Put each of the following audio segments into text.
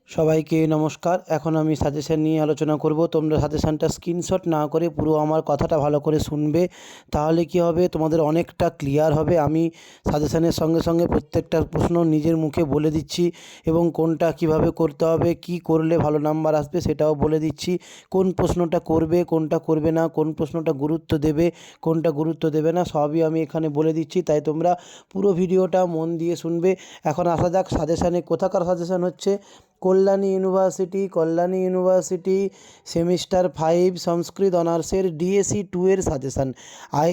সবাইকে নমস্কার। এখন আমি সাজেশন নিয়ে আলোচনা করব। তোমরা সাজেশনটা স্ক্রিনশট না করে পুরো আমার কথাটা ভালো করে শুনবে, তাহলে কি হবে, তোমাদের অনেকটা ক্লিয়ার হবে। আমি সাজেশনের সঙ্গে সঙ্গে প্রত্যেকটা প্রশ্ন নিজের মুখে বলে দিচ্ছি এবং কোনটা কিভাবে করতে হবে, কি করলে ভালো নাম্বার আসবে সেটাও বলে দিচ্ছি। কোন প্রশ্নটা করবে, কোনটা করবে না, কোন প্রশ্নটা গুরুত্ব দেবে, কোনটা গুরুত্ব দেবে না, সবই আমি এখানে বলে দিচ্ছি। তাই তোমরা পুরো ভিডিওটা মন দিয়ে শুনবে। এখন আসা যাক সাজেশানে। কোথাকার সাজেশান হচ্ছে কল্যাণী ইউনিভার্সিটি সেমিস্টার 5 সংস্কৃত অনার্সের ডিএসি 2 এর সাজেশান।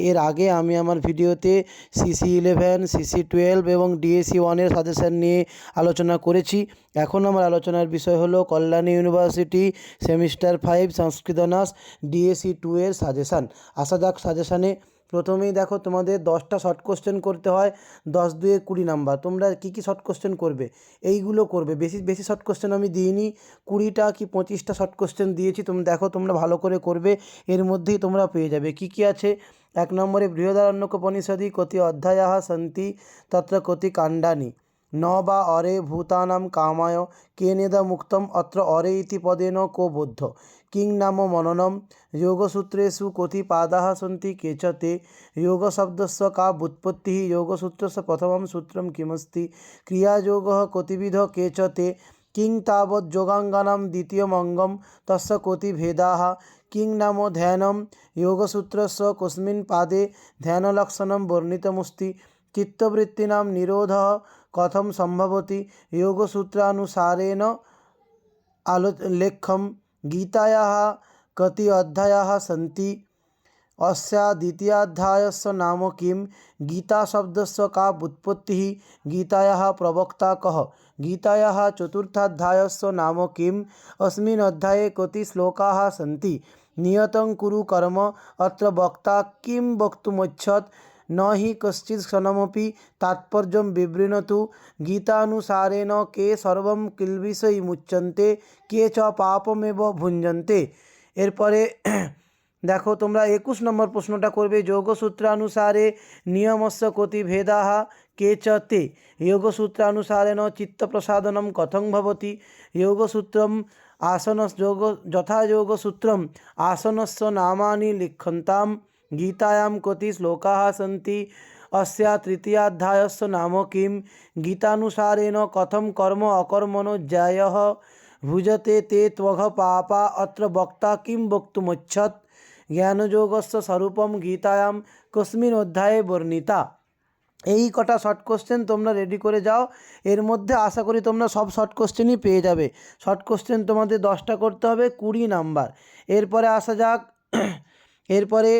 এর আগে আমি আমার ভিডিওতে CC11, CC12 এবং ডিএসি 1 এর সাজেশান নিয়ে আলোচনা করেছি। এখন আমার আলোচনার বিষয় হলো কল্যাণী ইউনিভার্সিটি সেমিস্টার 5 সংস্কৃত অনার্স ডিএসি 2 এর সাজেশান। আসা যাক সাজেশানে। প্রথমেই দেখো, তোমাদের 10টা শর্ট কোশ্চেন করতে হয়। 10 দুয়ে 20 নাম্বার। তোমরা কী শর্ট কোশ্চেন করবে এইগুলো করবে। বেশি বেশি শর্ট কোশ্চেন আমি দিইনি, 20টা কি 25টা শর্ট কোশ্চেন দিয়েছি। তুমি দেখো, তোমরা ভালো করে করবে, এর মধ্যেই তোমরা পেয়ে যাবে। কি আছে? 1 নম্বরে বৃহদারণ্যকোপনিষদি কতি অধ্যায়াः সন্তি তত্র কতি কাণ্ডানি ন বা অরে ভূতানাং কামায় কেনেদमुक्तम् অত্র অরে ইতি পদেন কো বুদ্ধ কিং নাম মননম যোগসূত্রেষু কতি পাদাः সन्ति কেচ তে যোগশব্দস্য কা ব্যুৎপত্তিः যোগসূত্রस्य প্রথমं সূত্রं কিমস্তি ক্রিয়াযোগः কতিবিধ কেচ তে কিং তাবৎ যোগাঙ্গানাं দ্বিতীয়म् অঙ্গম তस्य কতি ভেদাः কিং নাম ধ্যাनं যোগসূত্রस्य কস্মিन् পাদে ধ্যানলক্ষণं বর্ণিতমস্তি চিত্তবৃत्तीनां निरोधः कथं सम्भवति योगसूत्रानुसारेण लेख्यं गीतायाः कति अध्यायाः सन्ति अस्या द्वितीयाध्यायस्य नाम किं गीताशब्दस्य का व्युत्पत्तिः गीतायाः प्रवक्ता कः गीतायाः चतुर्थाध्यायस्य नाम किम् अस्मिन् अध्याये कति श्लोकाः सन्ति नियतं कुरु कर्म अत्र वक्ता किं वक्तुमिच्छत् न हि कश्चित् क्षणमपि तात्पर्यं विवृणोतु गीतानुसारेण के सर्वं किल्बिषयमुच्यन्ते के च पापमेव भुञ्जन्ते। एरपरे देखो, তোমরা 21 নম্বর প্রশ্নটা করবে। যোগসূত্রানুসারে নিয়মস্য কতি ভেদাः के च ते योगसूत्रानुसारेण चित्तप्रसादनं कथं भवति योगसूत्रम् आसनयोग यथा योगसूत्रम् आसनस्य नामानि लिख्यन्तां गीतायां कति श्लोकाः सन्ति अस्या तृतीयाध्यायस्य नाम किं गीतानुसारेण कथं कर्म अकर्मणो ज्यायः भुजते ते त्वघ पापा अत्र वक्ता किं वक्तुमिच्छत् ज्ञानयोगस्य स्वरूपं गीतायां कस्मिन् अध्याये वर्णिता। এই কটা শর্ট কোশ্চেন তোমরা রেডি করে যাও। এর মধ্যে আশা করি তোমরা সব শর্ট কোশ্চেনই পেয়ে যাবে। শর্ট কোশ্চেন তোমাদের 10টা করতে হবে, 20 নাম্বার। এরপরে আসা যাক, এরপরে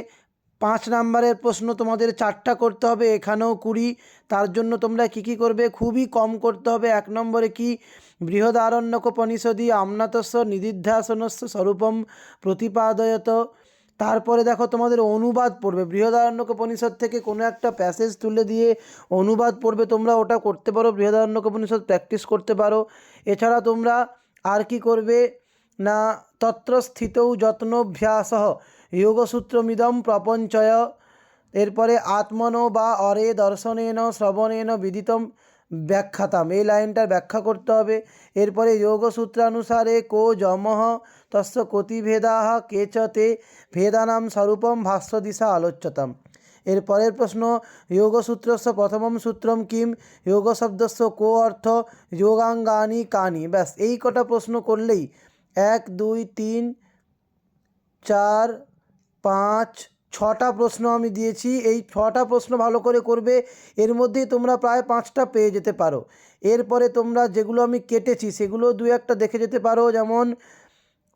5 নাম্বারের প্রশ্ন তোমাদের 4টা করতে হবে, এখানেও 20। তার জন্য তোমরা কী করবে, খুবই কম করতে হবে। 1 নম্বরে কি বৃহদারণ্যকোপনিষদি আমনাতস্য নিদিধ্যাসনস্য স্বরূপম প্রতিপাদয়ত। তারপরে দেখো, তোমাদের অনুবাদ পড়বে। বৃহদারণ্যকোপনিষদ থেকে কোনো একটা প্যাসেজ তুলে দিয়ে অনুবাদ পড়বে। তোমরা ওটা করতে পারো, বৃহদারণ্যকোপনিষদ প্র্যাকটিস করতে পারো। এছাড়া তোমরা আর কি করবে না, তত্র স্থিতৌ যত্নোভ্যাসঃ যোগসূত্রমিদং প্রপঞ্চয়। এরপরে আত্মনো বা অরে দর্শনেন শ্রবণেন বিদিতম ব্যাখ্যাতাম, এই লাইনটার ব্যাখ্যা করতে হবে। এরপরে যোগসূত্রানুসারে কো যমঃ তস্য কতি ভেদাः কে চ তে ভেদানাং স্বরূপম ভাষ্যদিশা আলোচ্যতাম। এরপরের প্রশ্ন, যোগসূত্রস্য প্রথমম সূত্রম কিম যোগশব্দস্য কো অর্থ যোগাঙ্গানি কানি। ব্যাস, এই কটা প্রশ্ন করলেই 1 2 3 4 5 6টা প্রশ্ন আমি দিয়েছি। এই 6টা প্রশ্ন ভালো করে করবে, এর মধ্যেই তোমরা প্রায় 5টা পেয়ে যেতে পারো। এরপরে তোমরা যেগুলো আমি কেটেছি সেগুলো 2-1টা দেখে যেতে পারো। যেমন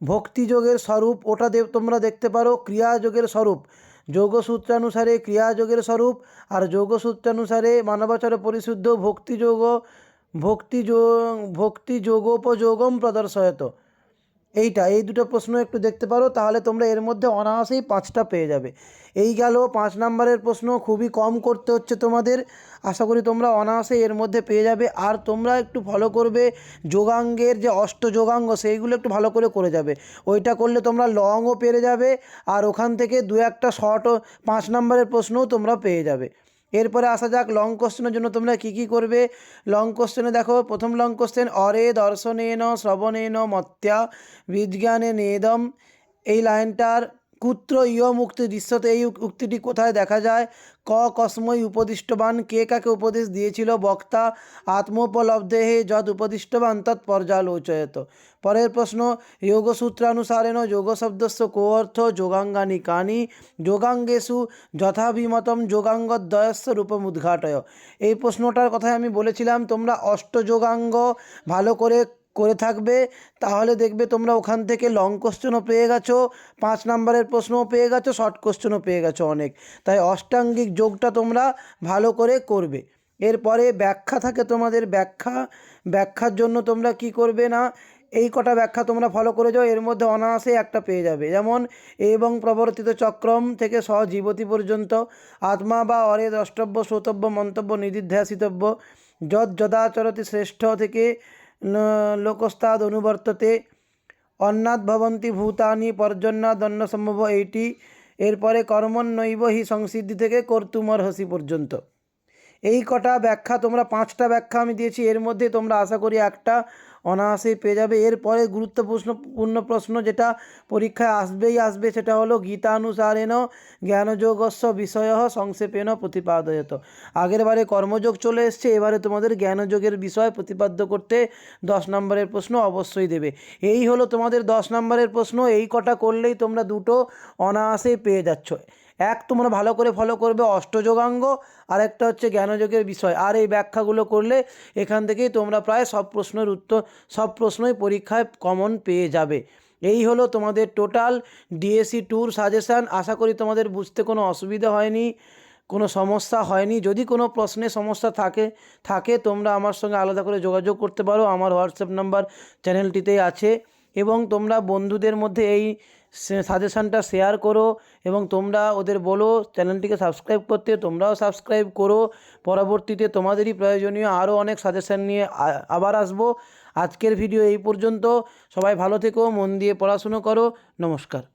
ভক্তিযোগের স্বরূপ, ওটা তোমরা দেখতে পারো। ক্রিয়াযোগের স্বরূপ, যোগসূত্রানুসারে ক্রিয়াযোগের স্বরূপ, আর যোগসূত্রানুসারে মানবাচার পরিশুদ্ধ ভক্তিযোগোপযোগম প্রদর্শয়ত। এই দুটো প্রশ্ন একটু দেখতে পারো, তাহলে তোমরা এর মধ্যে অনায়াসেই 5টা পেয়ে যাবে। এই গেল 5 নাম্বারের প্রশ্ন। খুবই কম করতে হচ্ছে তোমাদের, আশা করি তোমরা অনায়াসেই এর মধ্যে পেয়ে যাবে। আর তোমরা একটু ফলো করবে যোগাঙ্গের যে অষ্টযোগাঙ্গ, সেইগুলো একটু ভালো করে যাবে। ওইটা করলে তোমরা লংও পেরে যাবে, আর ওখান থেকে 2-1টা শর্টও 5 নাম্বারের প্রশ্নও তোমরা পেয়ে যাবে। এরপরে আসা যাক লং কোশ্চেনের জন্য তোমরা কী কী করবে। লং কোশ্চেনে দেখো, প্রথম লং কোশ্চেন, অরে দর্শনেন শ্রবণেন মত্যা বিজ্ঞানে নেদম, এই লাইনটার কুত্র ইয় মুক্তি দৃশ্যতে, এই উক্তিটি কোথায় দেখা যায়। ক কসময় উপদিষ্টবান, কে কাকে উপদেশ দিয়েছিল। বক্তা আত্মোপলব্ধেহে যদ উপদিষ্টবান তৎ পর্যালোচয়ত। পরের প্রশ্ন, যোগসূত্রানুসারেণ যোগ শব্দস্য কো অর্থ। যোগাঙ্গানি কানি, যোগাঙ্গেষু যথাভিমতম যোগাঙ্গদ্বয়স্য রূপমুদ্ঘাটয়। এই প্রশ্নটার কথাই আমি বলেছিলাম, তোমরা অষ্টযোগাঙ্গ ভালো করে থাকবে, তাহলে দেখবে তোমরা ওখান থেকে লং কোশ্চেনও পেয়ে গেছো, 5 নম্বরের প্রশ্নও পেয়ে গেছো, শর্ট কোশ্চেনও পেয়ে গেছো অনেক। তাই অষ্টাঙ্গিক যোগটা তোমরা ভালো করে করবে। এরপরে ব্যাখ্যা থাকে তোমাদের, ব্যাখ্যার জন্য তোমরা কি করবে না, এই কটা ব্যাখ্যা তোমরা ফলো করে যাও, এর মধ্যে অনায়াসে একটা পেয়ে যাবে। যেমন এবং প্রবর্তিত চক্রম থেকে সজীবতী পর্যন্ত, আত্মা বা অরে দ্রষ্টব্য শ্রোতব্য মন্তব্য নিদিধ্যাসিতব্য, যদ যদাচরতি শ্রেষ্ঠ থেকে লোকস্তাদ অনুবর্ততে, অন্নাদ ভবন্তি ভূতানি পর্জন্যাদন্ন সম্ভব এইটি। এরপরে কর্মণ্যৈব হি সংসিদ্ধি থেকে কর্তুমর্হসি পর্যন্ত। এই কটা ব্যাখ্যা তোমরা, 5টা ব্যাখ্যা আমি দিয়েছি, এর মধ্যে তোমরা আশা করি একটা অনায়াসেই পেয়ে যাবে। এরপরে গুরুত্বপূর্ণ প্রশ্ন যেটা পরীক্ষায় আসবে, সেটা হলো গীতানুসারেণ জ্ঞানযোগস্য বিষয় সংক্ষেপেণ প্রতিপাদয়ত। আগের বারে কর্মযোগ চলে এসছে, এবারে তোমাদের জ্ঞানযোগের বিষয় প্রতিপাদ্য করতে 10 নম্বরের প্রশ্ন অবশ্যই দেবে। এই হলো তোমাদের 10 নম্বরের প্রশ্ন। এই কটা করলেই তোমরা দুটো অনায়াসেই পেয়ে যাচ্ছ। এক তোমরা ভালো করে ফলো করবে অষ্টযোগাঙ্গ, আর একটা হচ্ছে জ্ঞানযোগের বিষয়, আর এই ব্যাখ্যাগুলো করলে এখান থেকেই তোমরা প্রায় সব প্রশ্নই পরীক্ষায় কমন পেয়ে যাবে। এই হলো তোমাদের টোটাল ডিএসসি ট্যুর সাজেশান। আশা করি তোমাদের বুঝতে কোনো অসুবিধা হয়নি, কোনো সমস্যা হয়নি। যদি কোনো প্রশ্নে সমস্যা থাকে তোমরা আমার সঙ্গে আলাদা করে যোগাযোগ করতে পারো, আমার হোয়াটসঅ্যাপ নাম্বার চ্যানেলটিতেই আছে। এবং তোমরা বন্ধুদের মধ্যে এই সাজেশানটা শেয়ার করো এবং তোমরা ওদের বলো চ্যানেলটিকে সাবস্ক্রাইব করতে, তোমরাও সাবস্ক্রাইব করো। পরবর্তীতে তোমাদেরই প্রয়োজনীয় আরও অনেক সাজেশান নিয়ে আবার আসবো। আজকের ভিডিও এই পর্যন্ত। সবাই ভালো থেকো, মন দিয়ে পড়াশুনো করো। নমস্কার।